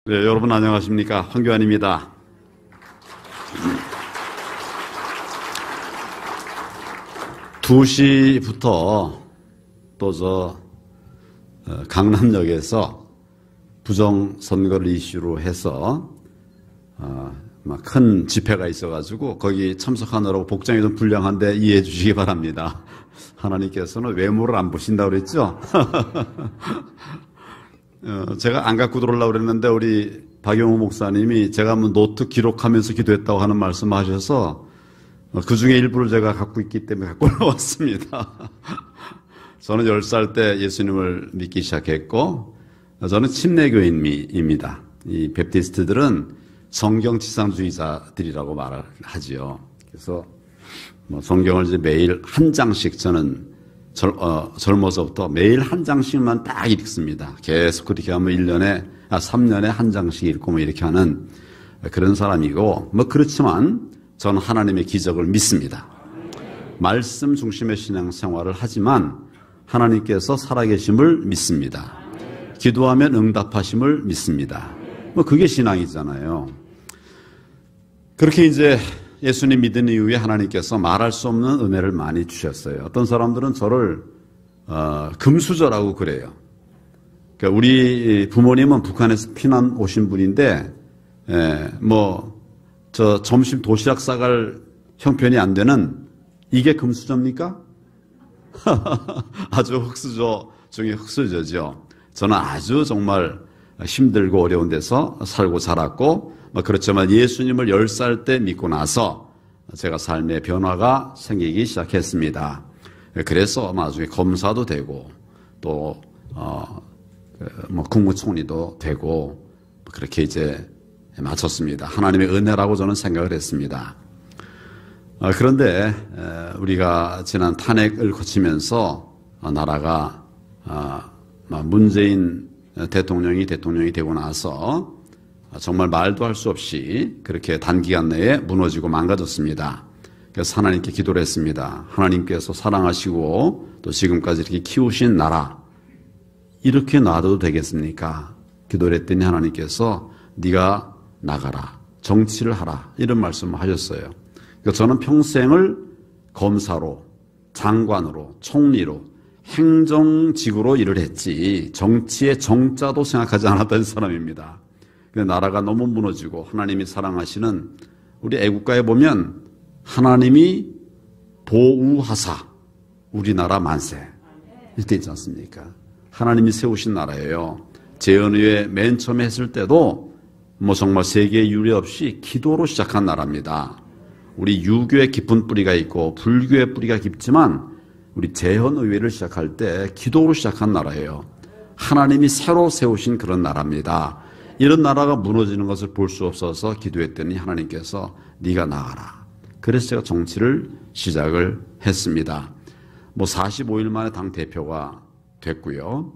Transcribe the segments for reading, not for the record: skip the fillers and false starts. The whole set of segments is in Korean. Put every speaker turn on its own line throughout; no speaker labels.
네, 여러분 안녕하십니까? 황교안입니다. 2시부터 또 강남역에서 부정선거를 이슈로 해서 큰 집회가 있어가지고 거기 참석하느라고 복장이 좀 불량한데 이해해 주시기 바랍니다. 하나님께서는 외모를 안 보신다고 그랬죠? 제가 안 갖고 들어오려고 그랬는데 우리 박영호 목사님이 제가 한번 노트 기록하면서 기도했다고 하는 말씀 하셔서 그 중에 일부를 제가 갖고 있기 때문에 갖고 올라왔습니다. 저는 10살 때 예수님을 믿기 시작했고 저는 침례교인입니다. 이 베프티스트들은 성경지상주의자들이라고 말을 하지요. 그래서 성경을 이제 매일 한 장씩 저는 젊어서부터 매일 한 장씩만 딱 읽습니다. 계속 그렇게 하면 3년에 한 장씩 읽고 이렇게 하는 그런 사람이고, 그렇지만 저는 하나님의 기적을 믿습니다. 말씀 중심의 신앙생활을 하지만 하나님께서 살아계심을 믿습니다. 기도하면 응답하심을 믿습니다. 그게 신앙이잖아요. 그렇게 이제 예수님 믿은 이후에 하나님께서 말할 수 없는 은혜를 많이 주셨어요. 어떤 사람들은 저를 금수저라고 그래요. 그러니까 우리 부모님은 북한에서 피난 오신 분인데 저 점심 도시락 싸갈 형편이 안 되는 이게 금수저입니까? 아주 흙수저 중에 흙수저죠. 저는 아주 정말 힘들고 어려운 데서 살고 자랐고 그렇지만 예수님을 10살 때 믿고 나서 제가 삶의 변화가 생기기 시작했습니다. 그래서 나중에 검사도 되고 또 국무총리도 되고 그렇게 이제 마쳤습니다. 하나님의 은혜라고 저는 생각을 했습니다. 그런데 우리가 지난 탄핵을 거치면서 나라가 문재인 대통령이 되고 나서 정말 말도 할 수 없이 그렇게 단기간 내에 무너지고 망가졌습니다. 그래서 하나님께 기도를 했습니다. 하나님께서 사랑하시고 또 지금까지 이렇게 키우신 나라 이렇게 놔둬도 되겠습니까? 기도를 했더니 하나님께서 네가 나가라, 정치를 하라 이런 말씀을 하셨어요. 그러니까 저는 평생을 검사로, 장관으로, 총리로, 행정직으로 일을 했지 정치의 정자도 생각하지 않았던 사람입니다. 나라가 너무 무너지고 하나님이 사랑하시는 우리 애국가에 보면 하나님이 보우하사 우리나라 만세 이렇게 있지 않습니까? 하나님이 세우신 나라예요. 재헌의회 맨 처음에 했을 때도 정말 세계에 유례 없이 기도로 시작한 나라입니다. 우리 유교의 깊은 뿌리가 있고 불교의 뿌리가 깊지만 우리 재헌의회를 시작할 때 기도로 시작한 나라예요. 하나님이 새로 세우신 그런 나라입니다. 이런 나라가 무너지는 것을 볼 수 없어서 기도했더니 하나님께서 네가 나가라. 그래서 제가 정치를 시작을 했습니다. 45일 만에 당 대표가 됐고요.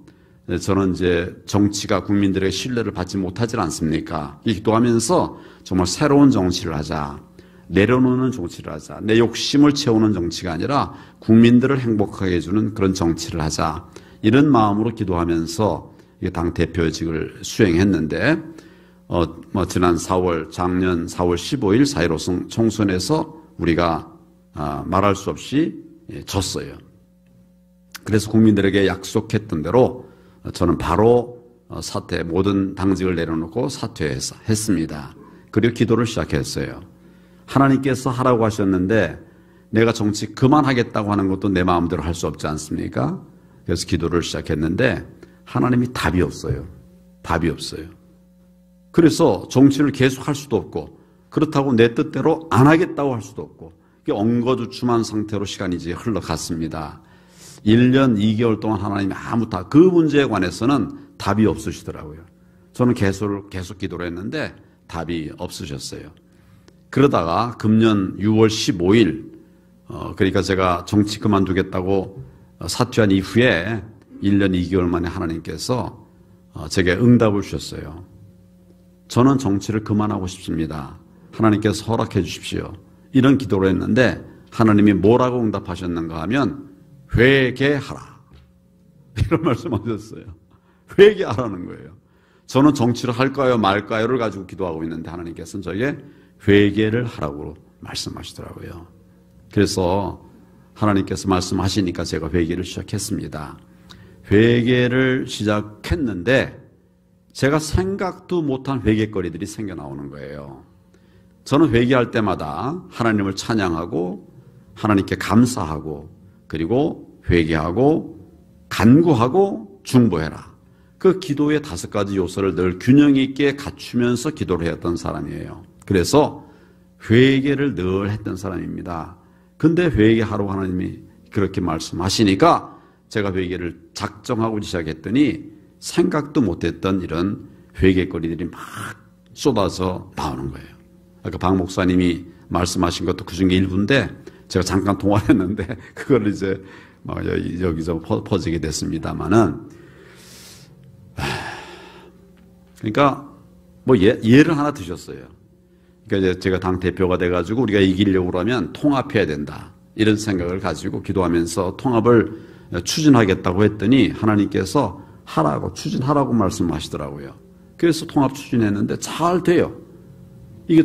저는 이제 정치가 국민들의 신뢰를 받지 못하지 않습니까? 기도하면서 정말 새로운 정치를 하자. 내려놓는 정치를 하자. 내 욕심을 채우는 정치가 아니라 국민들을 행복하게 해주는 그런 정치를 하자. 이런 마음으로 기도하면서 당 대표직을 수행했는데, 지난 작년 4월 15일 4.15 총선에서 우리가 말할 수 없이 졌어요. 그래서 국민들에게 약속했던 대로 저는 바로 모든 당직을 내려놓고 사퇴했습니다. 그리고 기도를 시작했어요. 하나님께서 하라고 하셨는데 내가 정치 그만하겠다고 하는 것도 내 마음대로 할 수 없지 않습니까? 그래서 기도를 시작했는데 하나님이 답이 없어요. 답이 없어요. 그래서 정치를 계속 할 수도 없고 그렇다고 내 뜻대로 안 하겠다고 할 수도 없고 엉거주춤한 상태로 시간이 이제 흘러갔습니다. 1년 2개월 동안 하나님이 그 문제에 관해서는 답이 없으시더라고요. 저는 계속 기도를 했는데 답이 없으셨어요. 그러다가 금년 6월 15일 그러니까 제가 정치 그만두겠다고 사퇴한 이후에 1년 2개월 만에 하나님께서 제게 응답을 주셨어요. 저는 정치를 그만하고 싶습니다. 하나님께서 허락해 주십시오. 이런 기도를 했는데 하나님이 뭐라고 응답하셨는가 하면 회개하라. 이런 말씀하셨어요. 회개하라는 거예요. 저는 정치를 할까요 말까요를 가지고 기도하고 있는데 하나님께서는 저에게 회개를 하라고 말씀하시더라고요. 그래서 하나님께서 말씀하시니까 제가 회개를 시작했습니다. 회개를 시작했는데 제가 생각도 못한 회개거리들이 생겨나오는 거예요. 저는 회개할 때마다 하나님을 찬양하고 하나님께 감사하고 그리고 회개하고 간구하고 중보해라. 그 기도의 5가지 요소를 늘 균형 있게 갖추면서 기도를 했던 사람이에요. 그래서 회개를 늘 했던 사람입니다. 근데 회개하라고 하나님이 그렇게 말씀하시니까 제가 회개를 작정하고 시작했더니 생각도 못했던 이런 회개거리들이 막 쏟아져 나오는 거예요. 아까 박 목사님이 말씀하신 것도 그 중에 일부인데 제가 잠깐 통화를 했는데 그걸 이제 막 여기서 퍼지게 됐습니다만은 그러니까 뭐 예를 하나 드셨어요. 그러니까 이제 제가 당 대표가 돼가지고 우리가 이기려고 하면 통합해야 된다 이런 생각을 가지고 기도하면서 통합을 추진하겠다고 했더니 하나님께서 하라고 추진하라고 말씀하시더라고요. 그래서 통합 추진했는데 잘 돼요. 이게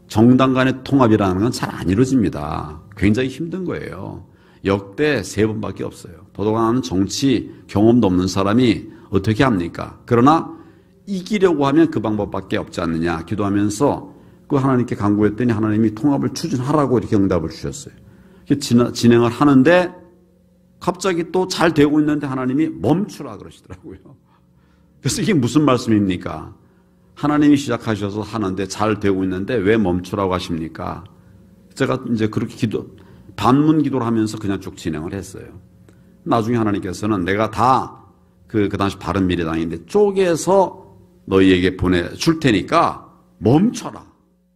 정당 간의 통합이라는 건 잘 안 이루어집니다. 굉장히 힘든 거예요. 역대 3번밖에 없어요. 더더군다나 정치 경험도 없는 사람이 어떻게 합니까? 그러나 이기려고 하면 그 방법밖에 없지 않느냐 기도하면서 그 하나님께 간구했더니 하나님이 통합을 추진하라고 이렇게 응답을 주셨어요. 진행을 하는데 갑자기 또 잘 되고 있는데 하나님이 멈추라 그러시더라고요. 그래서 이게 무슨 말씀입니까? 하나님이 시작하셔서 하는데 잘 되고 있는데 왜 멈추라고 하십니까? 제가 이제 그렇게 반문 기도를 하면서 그냥 쭉 진행을 했어요. 나중에 하나님께서는 내가 다 그 당시 바른미래당인데 쪼개서 너희에게 보내줄 테니까 멈춰라.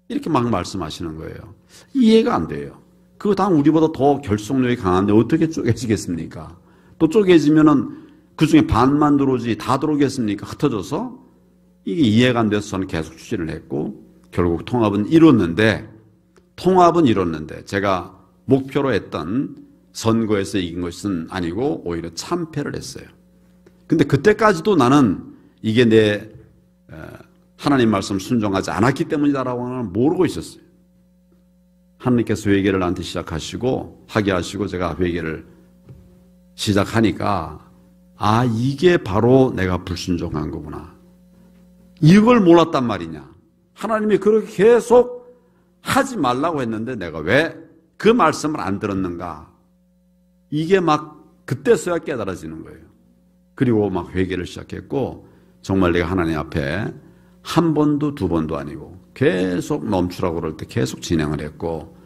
이렇게 막 말씀하시는 거예요. 이해가 안 돼요. 그 당 우리보다 더 결속력이 강한데 어떻게 쪼개지겠습니까? 또 쪼개지면은 그 중에 반만 들어오지 다 들어오겠습니까? 흩어져서 이게 이해가 안 돼서 저는 계속 추진을 했고 결국 통합은 이뤘는데 제가 목표로 했던 선거에서 이긴 것은 아니고 오히려 참패를 했어요. 근데 그때까지도 나는 이게 내 하나님 말씀 순종하지 않았기 때문이다라고는 모르고 있었어요. 하나님께서 회개를 나한테 하게 하시고 제가 회개를 시작하니까 이게 바로 내가 불순종한 거구나. 이걸 몰랐단 말이냐. 하나님이 그렇게 계속 하지 말라고 했는데 내가 왜 그 말씀을 안 들었는가. 이게 막 그때서야 깨달아지는 거예요. 그리고 막 회개를 시작했고 정말 내가 하나님 앞에 한 번도 두 번도 아니고 계속 멈추라고 그럴 때 계속 진행을 했고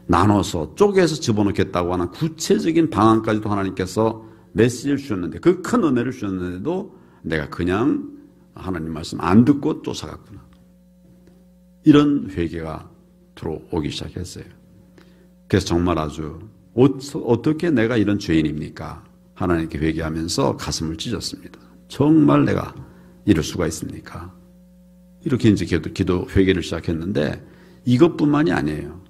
나눠서 쪼개서 집어넣겠다고 하는 구체적인 방안까지도 하나님께서 메시지를 주셨는데 그 큰 은혜를 주셨는데도 내가 그냥 하나님 말씀 안 듣고 쫓아갔구나. 이런 회개가 들어오기 시작했어요. 그래서 정말 아주 어떻게 내가 이런 죄인입니까? 하나님께 회개하면서 가슴을 찢었습니다. 정말 내가 이럴 수가 있습니까? 이렇게 이제 기도 회개를 시작했는데 이것뿐만이 아니에요.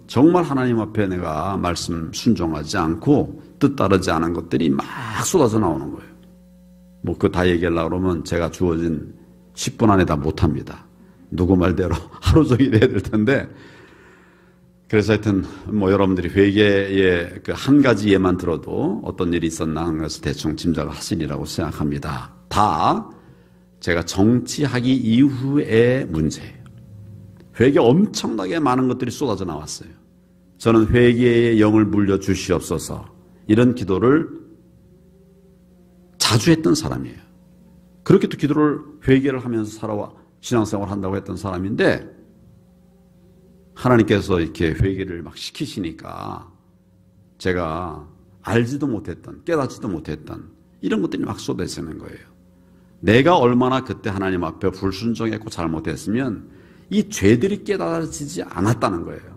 정말 하나님 앞에 내가 말씀 순종하지 않고 뜻 따르지 않은 것들이 막 쏟아져 나오는 거예요. 뭐 그거 다 얘기하려고 그러면 제가 주어진 10분 안에 다 못합니다. 누구 말대로 하루 종일 해야 될 텐데 그래서 하여튼 뭐 여러분들이 회개의 그 한 가지 예만 들어도 어떤 일이 있었나 하는 것을 대충 짐작을 하시리라고 생각합니다. 다 제가 정치하기 이후의 문제예요. 회개 엄청나게 많은 것들이 쏟아져 나왔어요. 저는 회개의 영을 물려주시옵소서 이런 기도를 자주 했던 사람이에요. 그렇게 또 기도를 회개를 하면서 살아와 신앙생활을 한다고 했던 사람인데 하나님께서 이렇게 회개를 막 시키시니까 제가 알지도 못했던 깨닫지도 못했던 이런 것들이 막 쏟아지는 거예요. 내가 얼마나 그때 하나님 앞에 불순종했고 잘못했으면 이 죄들이 깨달아지지 않았다는 거예요.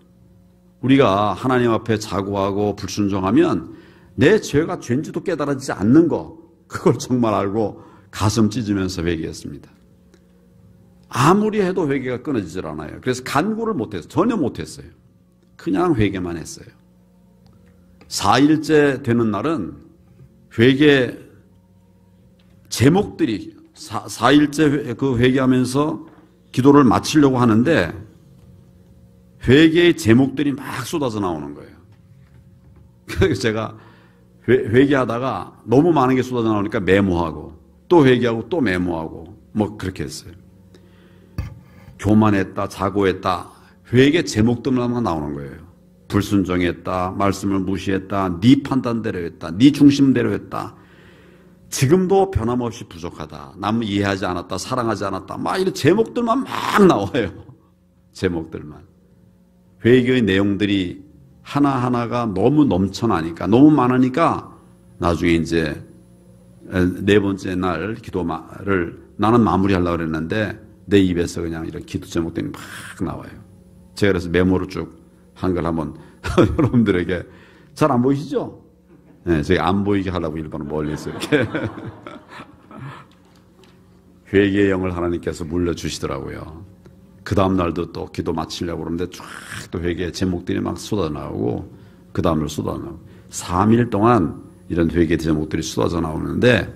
우리가 하나님 앞에 자고하고 불순종하면 내 죄가 죄인지도 깨달아지지 않는 거 그걸 정말 알고 가슴 찢으면서 회개했습니다. 아무리 해도 회개가 끊어지질 않아요. 그래서 간구를 못했어요. 전혀 못했어요. 그냥 회개만 했어요. 4일째 되는 날은 회개 제목들이 4일째 그 회개하면서 기도를 마치려고 하는데 회개의 제목들이 막 쏟아져 나오는 거예요. 그래서 제가 회개하다가 너무 많은 게 쏟아져 나오니까 메모하고 또 회개하고 또 메모하고 뭐 그렇게 했어요. 교만했다, 자고했다, 회개 제목들만 나오는 거예요. 불순종했다, 말씀을 무시했다, 네 판단대로 했다, 네 중심대로 했다, 지금도 변함없이 부족하다, 남 이해하지 않았다, 사랑하지 않았다, 막 이런 제목들만 막 나와요. 제목들만. 회개의 내용들이 하나하나가 너무 넘쳐나니까, 너무 많으니까 나중에 이제 네 번째 날 기도를 나는 마무리하려고 그랬는데 내 입에서 그냥 이런 기도 제목들이 막 나와요. 제가 그래서 메모를 쭉 한 걸 한번 여러분들에게, 잘 안 보이시죠? 네, 제가 안 보이게 하려고 일부러 멀리서 이렇게 회개의 영을 하나님께서 물려주시더라고요. 그 다음 날도 또 기도 마치려고 그러는데 쫙 또 회개의 제목들이 막 쏟아져 나오고 그 다음날 쏟아져 나오고 3일 동안 이런 회개의 제목들이 쏟아져 나오는데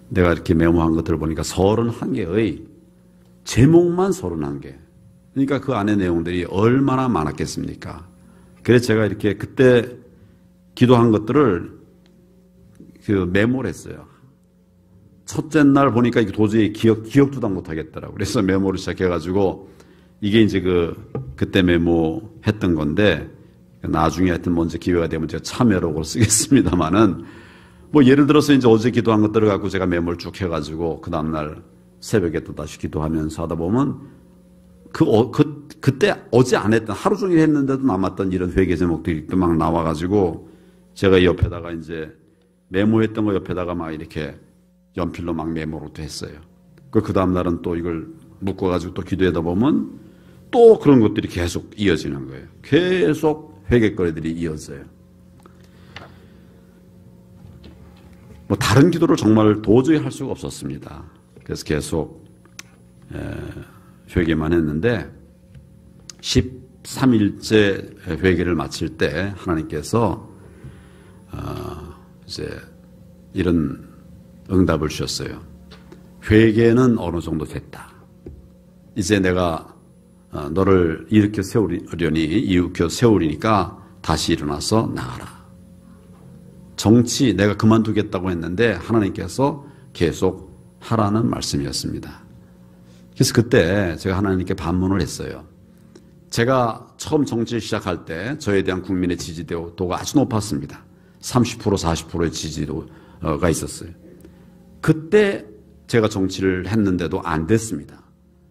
내가 이렇게 메모한 것들을 보니까 31개의 제목만 31개. 그러니까 그 안에 내용들이 얼마나 많았겠습니까? 그래서 제가 이렇게 그때 기도한 것들을 그 메모를 했어요. 첫째 날 보니까 이게 도저히 기억도 못 하겠더라고요. 그래서 메모를 시작해가지고 이게 이제 그때 메모했던 건데 나중에 하여튼 먼저 기회가 되면 제가 참여록으로 쓰겠습니다만은 뭐 예를 들어서 이제 어제 기도한 것들을 갖고 제가 메모를 쭉 해가지고 그 다음날 새벽에 또 다시 기도하면서 하다 보면 그때 어제 안 했던 하루 종일 했는데도 남았던 이런 회개 제목들이 또 막 나와가지고 제가 옆에다가 이제 메모했던 거 옆에다가 막 이렇게 연필로 막 메모를 또 했어요. 그 다음날은 또 이걸 묶어가지고 또 기도하다 보면 또 그런 것들이 계속 이어지는 거예요. 계속 회개거리들이 이어져요. 뭐 다른 기도를 정말 도저히 할 수가 없었습니다. 그래서 계속 회개만 했는데 13일째 회개를 마칠 때 하나님께서 이제 이런 응답을 주셨어요. 회개는 어느 정도 됐다. 이제 내가 너를 일으켜 세우리니까 다시 일어나서 나가라. 정치 내가 그만두겠다고 했는데 하나님께서 계속 하라는 말씀이었습니다. 그래서 그때 제가 하나님께 반문을 했어요. 제가 처음 정치를 시작할 때 저에 대한 국민의 지지도가 아주 높았습니다. 30% 40%의 지지도가 있었어요. 그때 제가 정치를 했는데도 안 됐습니다.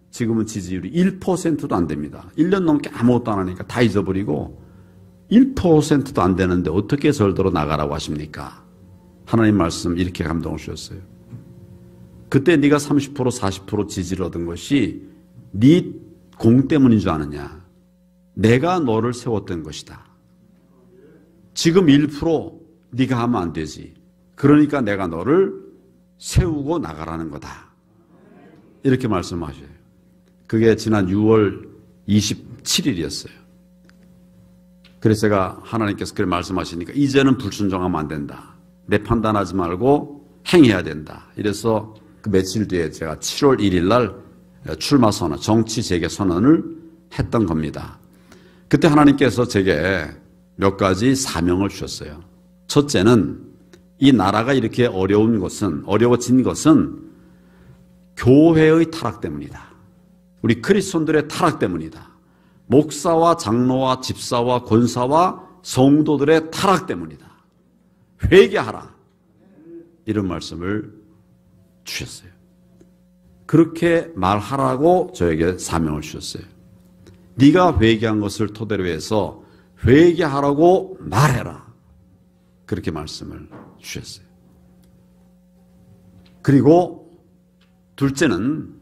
지금은 지지율이 1%도 안 됩니다. 1년 넘게 아무것도 안 하니까 다 잊어버리고 1%도 안 되는데 어떻게 절대로 나가라고 하십니까? 하나님 말씀 이렇게 감동을 주셨어요. 그때 네가 30% 40% 지지를 얻은 것이 네 공 때문인 줄 아느냐? 내가 너를 세웠던 것이다. 지금 1% 네가 하면 안 되지. 그러니까 내가 너를 세우고 나가라는 거다. 이렇게 말씀하셔요. 그게 지난 6월 27일이었어요. 그래서 제가 하나님께서 그렇게 말씀하시니까 이제는 불순종하면 안 된다. 내 판단하지 말고 행해야 된다. 이래서 그 며칠 뒤에 제가 7월 1일 날 출마 선언, 정치 재개 선언을 했던 겁니다. 그때 하나님께서 제게 몇 가지 사명을 주셨어요. 첫째는 이 나라가 이렇게 어려워진 것은 교회의 타락 때문이다. 우리 그리스도인들의 타락 때문이다. 목사와 장로와 집사와 권사와 성도들의 타락 때문이다. 회개하라. 이런 말씀을 주셨어요. 그렇게 말하라고 저에게 사명을 주셨어요. 네가 회개한 것을 토대로 해서 회개하라고 말해라. 그렇게 말씀을 주셨어요. 그리고 둘째는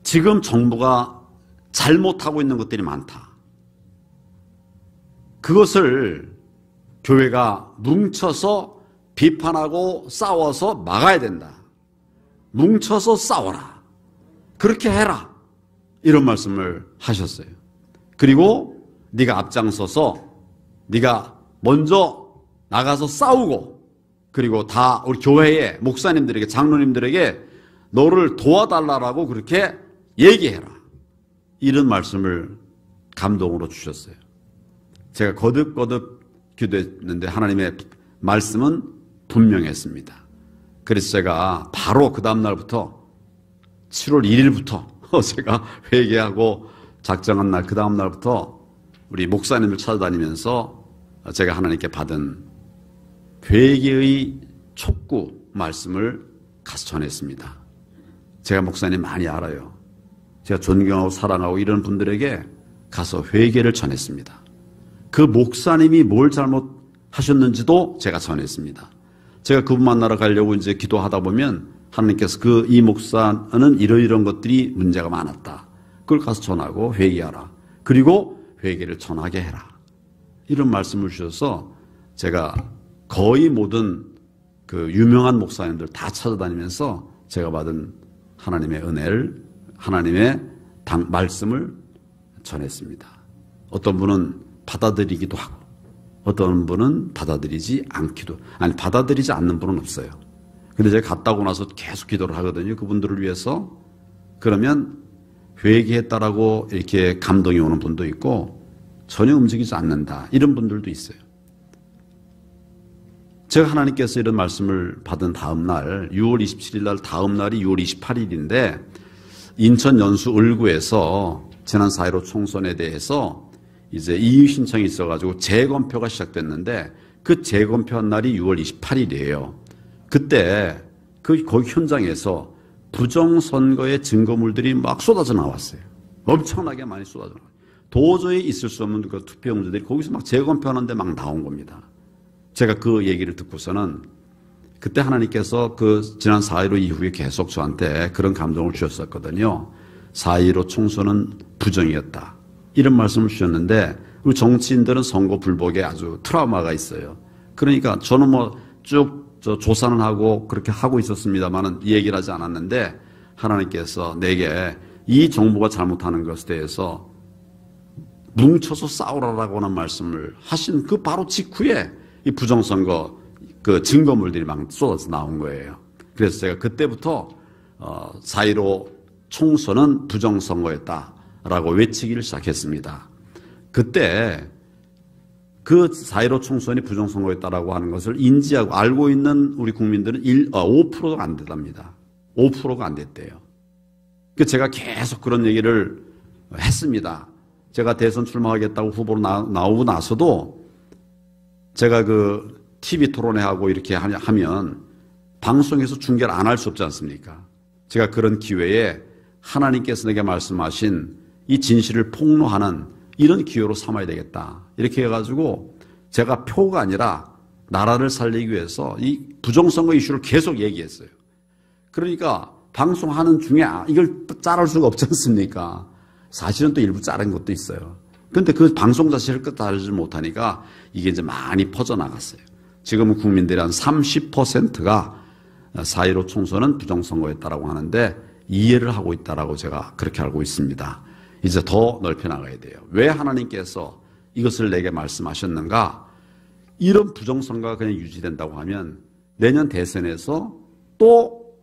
지금 정부가 잘못하고 있는 것들이 많다. 그것을 교회가 뭉쳐서 비판하고 싸워서 막아야 된다. 뭉쳐서 싸워라. 그렇게 해라. 이런 말씀을 하셨어요. 그리고 네가 앞장서서 네가 먼저 나가서 싸우고 그리고 다 우리 교회의 목사님들에게, 장로님들에게 너를 도와달라고 그렇게 얘기해라. 이런 말씀을 감동으로 주셨어요. 제가 거듭거듭 기도했는데 하나님의 말씀은 분명했습니다. 그래서 제가 바로 그 다음날부터 7월 1일부터 제가 회개하고 작정한 날 그 다음날부터 우리 목사님을 찾아다니면서 제가 하나님께 받은 회개의 촉구 말씀을 가서 전했습니다. 제가 목사님 많이 알아요. 제가 존경하고 사랑하고 이런 분들에게 가서 회개를 전했습니다. 그 목사님이 뭘 잘못하셨는지도 제가 전했습니다. 제가 그분 만나러 가려고 이제 기도하다 보면 하나님께서 이 목사는 이러이러한 것들이 문제가 많았다. 그걸 가서 전하고 회개하라. 그리고 회개를 전하게 해라. 이런 말씀을 주셔서 제가 거의 모든 그 유명한 목사님들 다 찾아다니면서 제가 받은 하나님의 은혜를, 하나님의 말씀을 전했습니다. 어떤 분은 받아들이기도 하고 어떤 분은 받아들이지 않는 분은 없어요. 근데 제가 갔다 오고 나서 계속 기도를 하거든요. 그분들을 위해서. 그러면 회개했다라고 이렇게 감동이 오는 분도 있고 전혀 움직이지 않는다. 이런 분들도 있어요. 제가 하나님께서 이런 말씀을 받은 다음 날 6월 27일 날 다음 날이 6월 28일인데 인천 연수 을구에서 지난 4.15 총선에 대해서 이제 이의 신청이 있어가지고 재검표가 시작됐는데 그 재검표한 날이 6월 28일이에요. 그때 거기 현장에서 부정선거의 증거물들이 막 쏟아져 나왔어요. 엄청나게 많이 쏟아져 나왔어요. 도저히 있을 수 없는 그 투표용지들이 거기서 막 재검표하는데 막 나온 겁니다. 제가 그 얘기를 듣고서는 그때 하나님께서 그 지난 4.15 이후에 계속 저한테 그런 감동을 주셨었거든요. 4.15 총선은 부정이었다. 이런 말씀을 주셨는데 우리 정치인들은 선거 불복에 아주 트라우마가 있어요. 그러니까 저는 뭐 쭉 조사는 하고 그렇게 하고 있었습니다만은 얘기를 하지 않았는데 하나님께서 내게 이 정부가 잘못하는 것에 대해서 뭉쳐서 싸우라라고 하는 말씀을 하신 그 바로 직후에 이 부정선거 그 증거물들이 막 쏟아져 나온 거예요. 그래서 제가 그때부터 4.15 총선은 부정선거였다라고 외치기를 시작했습니다. 그때 그 4.15 총선이 부정선거였다라고 하는 것을 인지하고 알고 있는 우리 국민들은 5%가 안 됐답니다. 5%가 안 됐대요. 그래서 제가 계속 그런 얘기를 했습니다. 제가 대선 출마하겠다고 후보로 나오고 나서도 제가 그 TV 토론회하고 이렇게 하면 방송에서 중계를 안 할 수 없지 않습니까? 제가 그런 기회에 하나님께서 내게 말씀하신 이 진실을 폭로하는 이런 기회로 삼아야 되겠다. 이렇게 해가지고 제가 표가 아니라 나라를 살리기 위해서 이 부정선거 이슈를 계속 얘기했어요. 그러니까 방송하는 중에 이걸 자를 수가 없지 않습니까? 사실은 또 일부 자른 것도 있어요. 그런데 그 방송 자체를 끝 자르지 못하니까 이게 이제 많이 퍼져나갔어요. 지금은 국민들이 한 30%가 4.15 총선은 부정선거였다라고 하는데 이해를 하고 있다라고 제가 그렇게 알고 있습니다. 이제 더 넓혀나가야 돼요. 왜 하나님께서 이것을 내게 말씀하셨는가? 이런 부정선거가 그냥 유지된다고 하면 내년 대선에서 또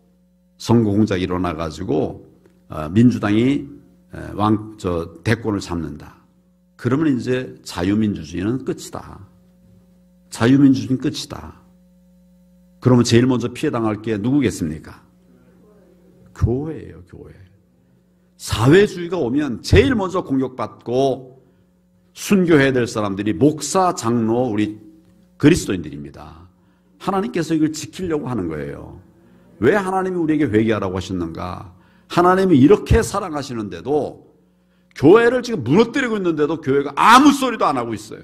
선거 공작이 일어나가지고 민주당이 대권을 잡는다. 그러면 이제 자유민주주의는 끝이다. 자유민주주의는 끝이다. 그러면 제일 먼저 피해당할 게 누구겠습니까? 교회예요, 교회. 사회주의가 오면 제일 먼저 공격받고 순교해야 될 사람들이 목사, 장로, 우리 그리스도인들입니다. 하나님께서 이걸 지키려고 하는 거예요. 왜 하나님이 우리에게 회개하라고 하셨는가? 하나님이 이렇게 사랑하시는데도 교회를 지금 무너뜨리고 있는데도 교회가 아무 소리도 안 하고 있어요.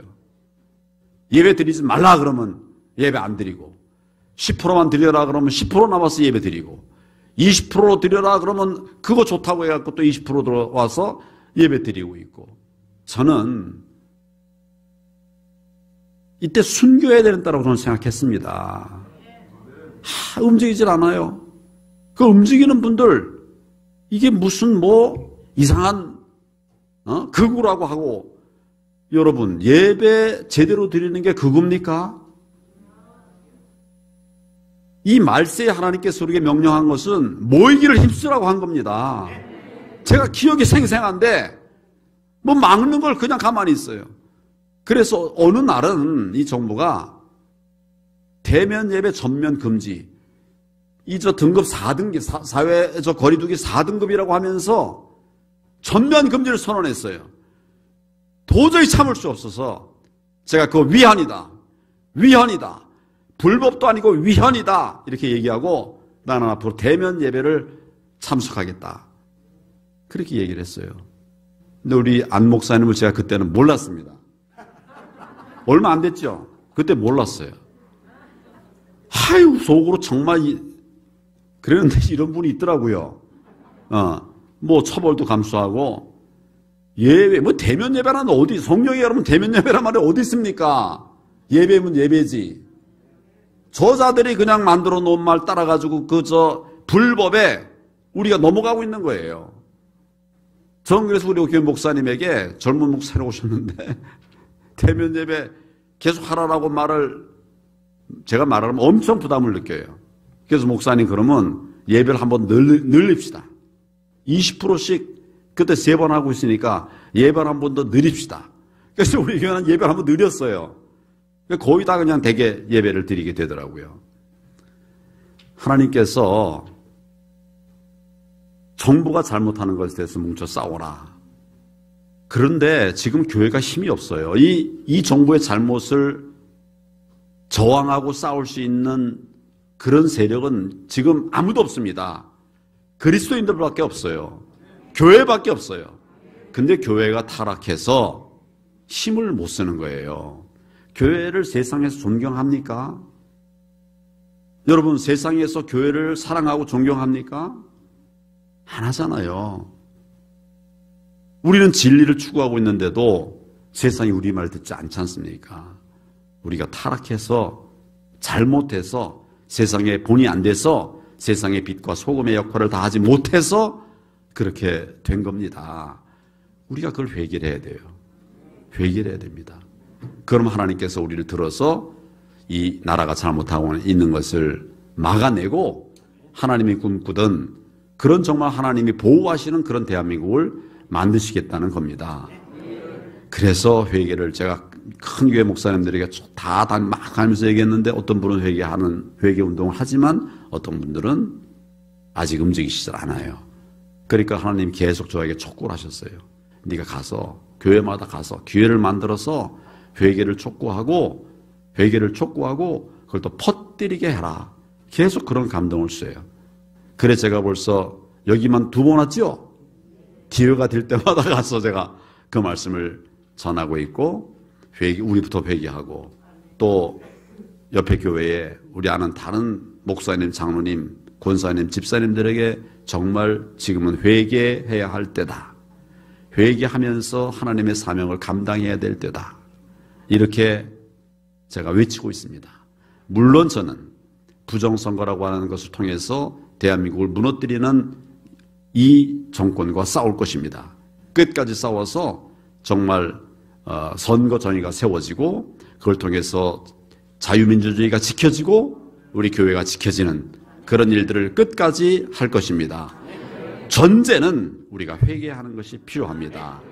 예배 드리지 말라 그러면 예배 안 드리고 10%만 드려라 그러면 10% 남아서 예배 드리고 20% 드려라 그러면 그거 좋다고 해갖고 또 20% 들어와서 예배 드리고 있고 저는 이때 순교해야 된다고 저는 생각했습니다. 움직이질 않아요. 그 움직이는 분들 이게 무슨 뭐 이상한 극우라고 하고 여러분 예배 제대로 드리는 게 극우입니까? 이 말세에 하나님께서 우리에게 명령한 것은 모이기를 힘쓰라고 한 겁니다. 제가 기억이 생생한데 뭐 막는 걸 그냥 가만히 있어요. 그래서 어느 날은 이 정부가 대면 예배 전면 금지, 이 등급 4등급, 사회 거리두기 4등급이라고 하면서 전면 금지를 선언했어요. 도저히 참을 수 없어서 제가 그거 위헌이다. 불법도 아니고 위헌이다. 이렇게 얘기하고 나는 앞으로 대면 예배를 참석하겠다. 그렇게 얘기를 했어요. 근데 우리 안 목사님을 제가 그때는 몰랐습니다. 얼마 안 됐죠? 그때 몰랐어요. 아유, 속으로 정말 그랬는데 이런 분이 있더라고요. 뭐 처벌도 감수하고 예배, 뭐 대면 예배란 어디, 성경에 여러분 대면 예배란 말이 어디 있습니까? 예배면 예배지. 저자들이 그냥 만들어 놓은 말 따라가지고 불법에 우리가 넘어가고 있는 거예요. 저는 그래서 우리 교회 목사님에게 젊은 목사님 오셨는데 대면 예배 계속 하라라고 제가 말하면 엄청 부담을 느껴요. 그래서 목사님 그러면 예배를 한번 늘립시다. 20%씩 그때 3번 하고 있으니까 예배를 한 번 더 늘립시다. 그래서 우리 교회는 예배를 한 번 늘렸어요. 거의 다 그냥 대개 예배를 드리게 되더라고요. 하나님께서 정부가 잘못하는 것에 대해서 뭉쳐 싸워라. 그런데 지금 교회가 힘이 없어요. 이 정부의 잘못을 저항하고 싸울 수 있는 그런 세력은 지금 아무도 없습니다. 그리스도인들밖에 없어요. 교회밖에 없어요. 근데 교회가 타락해서 힘을 못 쓰는 거예요. 교회를 세상에서 존경합니까? 여러분, 세상에서 교회를 사랑하고 존경합니까? 안 하잖아요. 우리는 진리를 추구하고 있는데도 세상이 우리 말 듣지 않지 않습니까? 우리가 타락해서 잘못해서 세상에 본이 안 돼서 세상의 빛과 소금의 역할을 다 하지 못해서 그렇게 된 겁니다. 우리가 그걸 회개를 해야 돼요. 회개를 해야 됩니다. 그럼 하나님께서 우리를 들어서 이 나라가 잘못하고 있는 것을 막아내고 하나님이 꿈꾸던 그런 정말 하나님이 보호하시는 그런 대한민국을 만드시겠다는 겁니다. 그래서 회개를 제가 큰 교회 목사님들에게 다 막 하면서 얘기했는데 어떤 분은 회개 운동을 하지만 어떤 분들은 아직 움직이시질 않아요. 그러니까 하나님 계속 저에게 촉구를 하셨어요. 네가 가서 교회마다 가서 기회를 만들어서 회개를 촉구하고 그걸 또 퍼뜨리게 해라. 계속 그런 감동을 써요. 그래 제가 벌써 여기만 2번 왔죠? 기회가 될 때마다 가서 제가 그 말씀을 전하고 있고 우리부터 회개하고 또 옆에 교회에 우리 아는 다른 목사님, 장로님, 권사님, 집사님들에게 정말 지금은 회개해야 할 때다. 회개하면서 하나님의 사명을 감당해야 될 때다. 이렇게 제가 외치고 있습니다. 물론 저는 부정선거라고 하는 것을 통해서 대한민국을 무너뜨리는 이 정권과 싸울 것입니다. 끝까지 싸워서 정말 선거 정의가 세워지고 그걸 통해서 자유민주주의가 지켜지고 우리 교회가 지켜지는 그런 일들을 끝까지 할 것입니다. 전제는 우리가 회개하는 것이 필요합니다.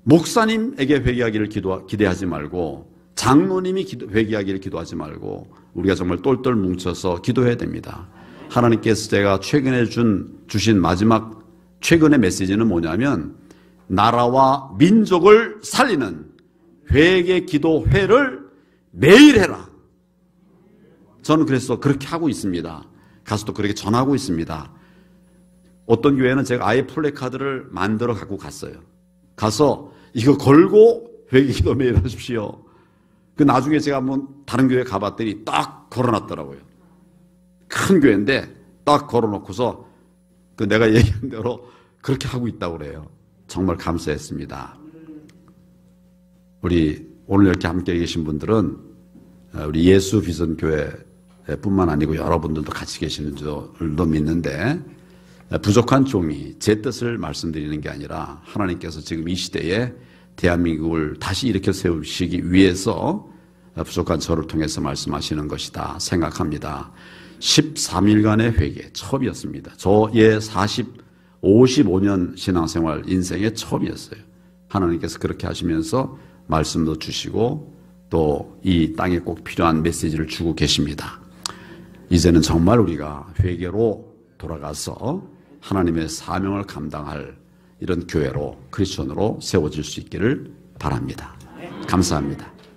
목사님에게 회개하기를 기대하지 말고 장로님이 회개하기를 기도하지 말고 우리가 정말 똘똘 뭉쳐서 기도해야 됩니다. 하나님께서 제가 최근에 주신 마지막 최근의 메시지는 뭐냐면 나라와 민족을 살리는 회개 기도회를 매일 해라. 저는 그래서 그렇게 하고 있습니다. 가서도 그렇게 전하고 있습니다. 어떤 교회는 제가 아예 플래카드를 만들어 갖고 갔어요. 가서 이거 걸고 회개 기도 매일 하십시오. 그 나중에 제가 한번 다른 교회 가봤더니 딱 걸어놨더라고요. 큰 교회인데 딱 걸어놓고서 그 내가 얘기한 대로 그렇게 하고 있다고 그래요. 정말 감사했습니다. 우리 오늘 이렇게 함께 계신 분들은 우리 예수 비전교회 뿐만 아니고 여러분들도 같이 계시는 줄도 믿는데 부족한 종이 제 뜻을 말씀드리는 게 아니라 하나님께서 지금 이 시대에 대한민국을 다시 일으켜 세우시기 위해서 부족한 저를 통해서 말씀하시는 것이다 생각합니다. 13일간의 회개 처음이었습니다. 저의 55년 신앙생활 인생의 처음이었어요. 하나님께서 그렇게 하시면서 말씀도 주시고 또 이 땅에 꼭 필요한 메시지를 주고 계십니다. 이제는 정말 우리가 회개로 돌아가서 하나님의 사명을 감당할 이런 교회로, 크리스천으로 세워질 수 있기를 바랍니다. 감사합니다.